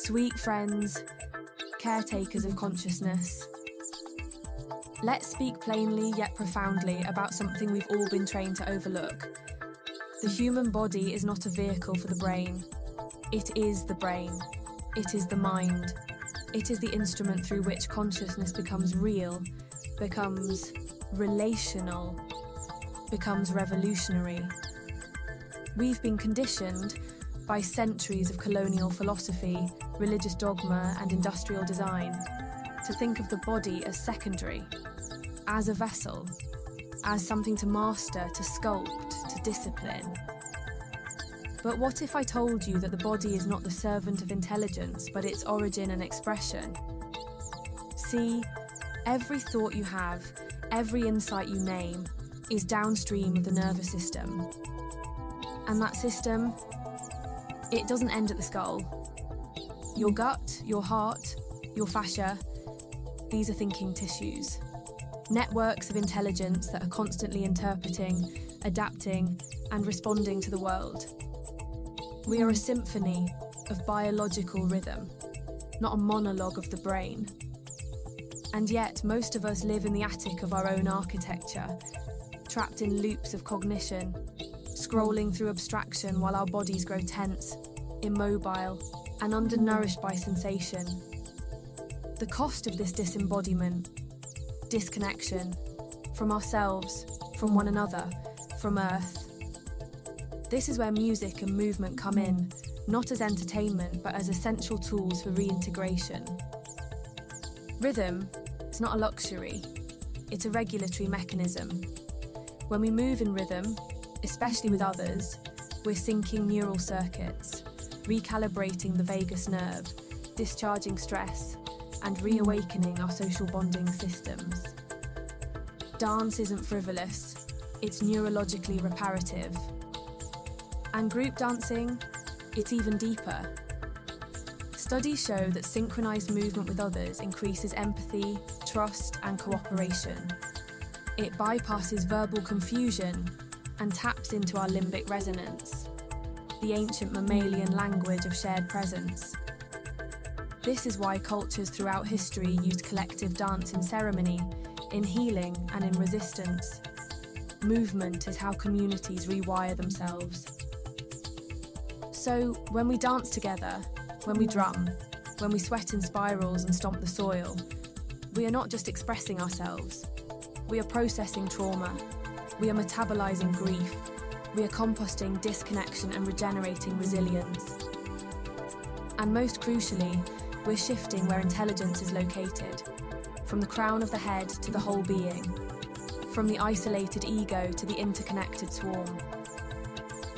Sweet friends, caretakers of consciousness. Let's speak plainly yet profoundly about something we've all been trained to overlook. The human body is not a vehicle for the brain. It is the brain. It is the mind. It is the instrument through which consciousness becomes real, becomes relational, becomes revolutionary. We've been conditioned by centuries of colonial philosophy, religious dogma, and industrial design to think of the body as secondary, as a vessel, as something to master, to sculpt, to discipline. But what if I told you that the body is not the servant of intelligence, but its origin and expression? See, every thought you have, every insight you name, is downstream of the nervous system. And that system, it doesn't end at the skull. Your gut, your heart, your fascia, these are thinking tissues. Networks of intelligence that are constantly interpreting, adapting, and responding to the world. We are a symphony of biological rhythm, not a monologue of the brain. And yet, most of us live in the attic of our own architecture, trapped in loops of cognition, scrolling through abstraction while our bodies grow tense, immobile, and undernourished by sensation. The cost of this disembodiment, disconnection, from ourselves, from one another, from Earth. This is where music and movement come in, not as entertainment, but as essential tools for reintegration. Rhythm is not a luxury, it's a regulatory mechanism. When we move in rhythm, especially with others, we're syncing neural circuits, recalibrating the vagus nerve, discharging stress, and reawakening our social bonding systems. Dance isn't frivolous, it's neurologically reparative. And group dancing, it's even deeper. Studies show that synchronized movement with others increases empathy, trust, and cooperation. It bypasses verbal confusion and taps into our limbic resonance, the ancient mammalian language of shared presence. This is why cultures throughout history used collective dance in ceremony, in healing, and in resistance. Movement is how communities rewire themselves. So, when we dance together, when we drum, when we sweat in spirals and stomp the soil, we are not just expressing ourselves. We are processing trauma. We are metabolizing grief. We are composting disconnection and regenerating resilience. And most crucially, we're shifting where intelligence is located, from the crown of the head to the whole being, from the isolated ego to the interconnected swarm.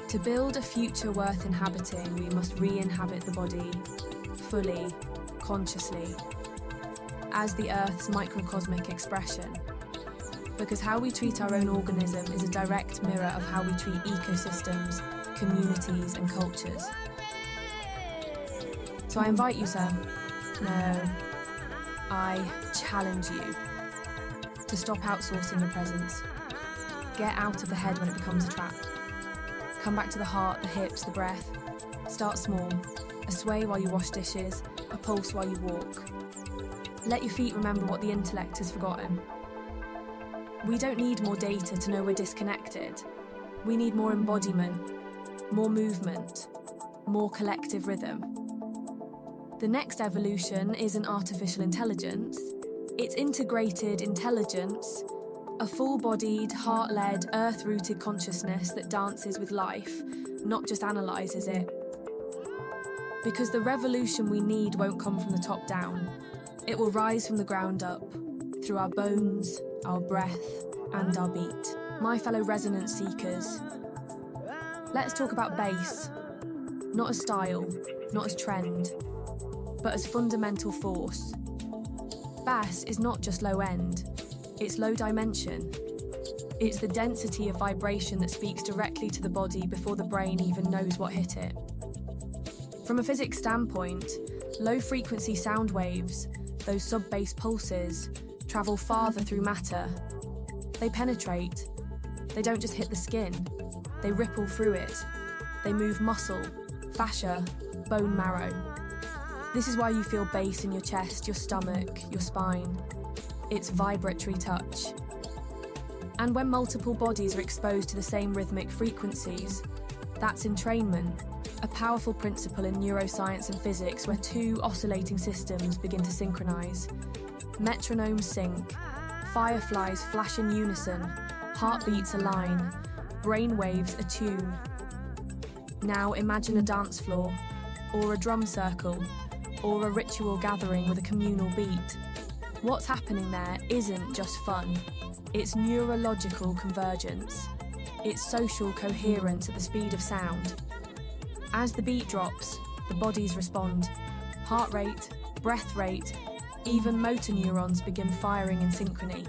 To build a future worth inhabiting, we must re-inhabit the body, fully, consciously, as the Earth's microcosmic expression. Because how we treat our own organism is a direct mirror of how we treat ecosystems, communities, and cultures. So I invite you, sir, no, I challenge you to stop outsourcing your presence. Get out of the head when it becomes a trap. Come back to the heart, the hips, the breath. Start small, a sway while you wash dishes, a pulse while you walk. Let your feet remember what the intellect has forgotten. We don't need more data to know we're disconnected. We need more embodiment, more movement, more collective rhythm. The next evolution isn't artificial intelligence, it's integrated intelligence, a full-bodied, heart-led, earth-rooted consciousness that dances with life, not just analyses it. Because the revolution we need won't come from the top down. It will rise from the ground up, through our bones, our breath, and our beat. My fellow resonance seekers, let's talk about bass, not as style, not as trend, but as fundamental force. Bass is not just low end, it's low dimension. It's the density of vibration that speaks directly to the body before the brain even knows what hit it. From a physics standpoint, low-frequency sound waves, those sub-bass pulses, travel farther through matter. They penetrate. They don't just hit the skin. They ripple through it. They move muscle, fascia, bone marrow. This is why you feel bass in your chest, your stomach, your spine. It's vibratory touch. And when multiple bodies are exposed to the same rhythmic frequencies, that's entrainment, a powerful principle in neuroscience and physics where two oscillating systems begin to synchronize. Metronomes sync, fireflies flash in unison, heartbeats align, brainwaves attune. Now imagine a dance floor, or a drum circle, or a ritual gathering with a communal beat. What's happening there isn't just fun. It's neurological convergence. It's social coherence at the speed of sound. As the beat drops, the bodies respond. Heart rate, breath rate, even motor neurons begin firing in synchrony.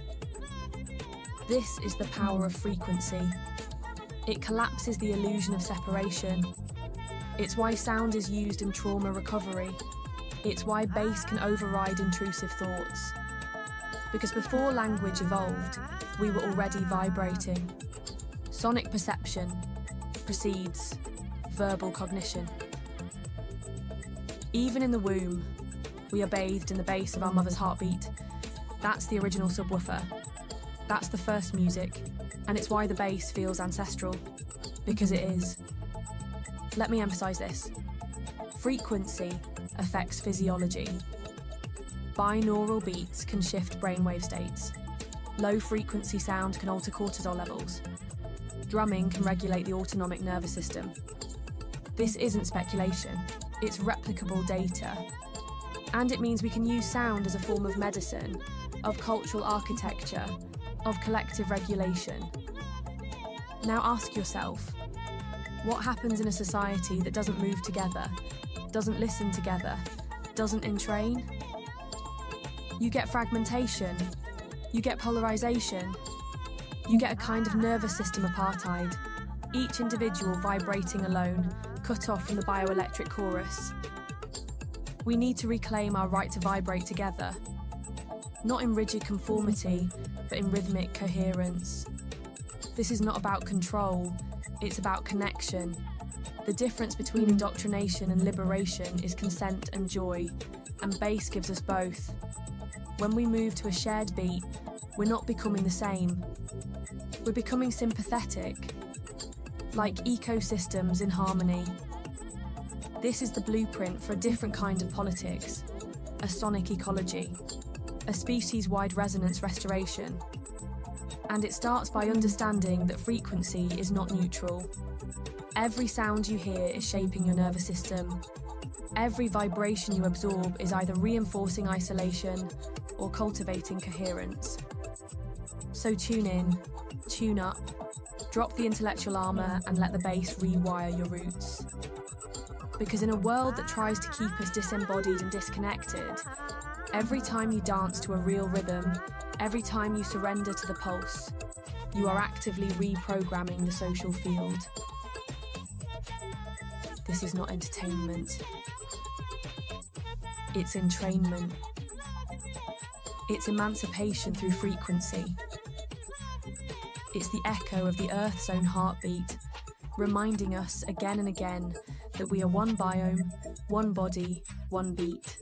This is the power of frequency. It collapses the illusion of separation. It's why sound is used in trauma recovery. It's why bass can override intrusive thoughts. Because before language evolved, we were already vibrating. Sonic perception precedes verbal cognition. Even in the womb, we are bathed in the bass of our mother's heartbeat. That's the original subwoofer. That's the first music, and it's why the bass feels ancestral, because it is. Let me emphasize this. Frequency affects physiology. Binaural beats can shift brainwave states. Low-frequency sound can alter cortisol levels. Drumming can regulate the autonomic nervous system. This isn't speculation, it's replicable data. And it means we can use sound as a form of medicine, of cultural architecture, of collective regulation. Now ask yourself, what happens in a society that doesn't move together, doesn't listen together, doesn't entrain? You get fragmentation, you get polarization, you get a kind of nervous system apartheid, each individual vibrating alone, cut off from the bioelectric chorus. We need to reclaim our right to vibrate together, not in rigid conformity, but in rhythmic coherence. This is not about control, it's about connection. The difference between indoctrination and liberation is consent and joy, and bass gives us both. When we move to a shared beat, we're not becoming the same. We're becoming sympathetic, like ecosystems in harmony. This is the blueprint for a different kind of politics, a sonic ecology, a species-wide resonance restoration. And it starts by understanding that frequency is not neutral. Every sound you hear is shaping your nervous system. Every vibration you absorb is either reinforcing isolation or cultivating coherence. So tune in, tune up, drop the intellectual armour and let the bass rewire your roots. Because in a world that tries to keep us disembodied and disconnected, every time you dance to a real rhythm, every time you surrender to the pulse, you are actively reprogramming the social field. This is not entertainment. It's entrainment. It's emancipation through frequency. It's the echo of the Earth's own heartbeat, reminding us again and again that we are one biome, one body, one beat.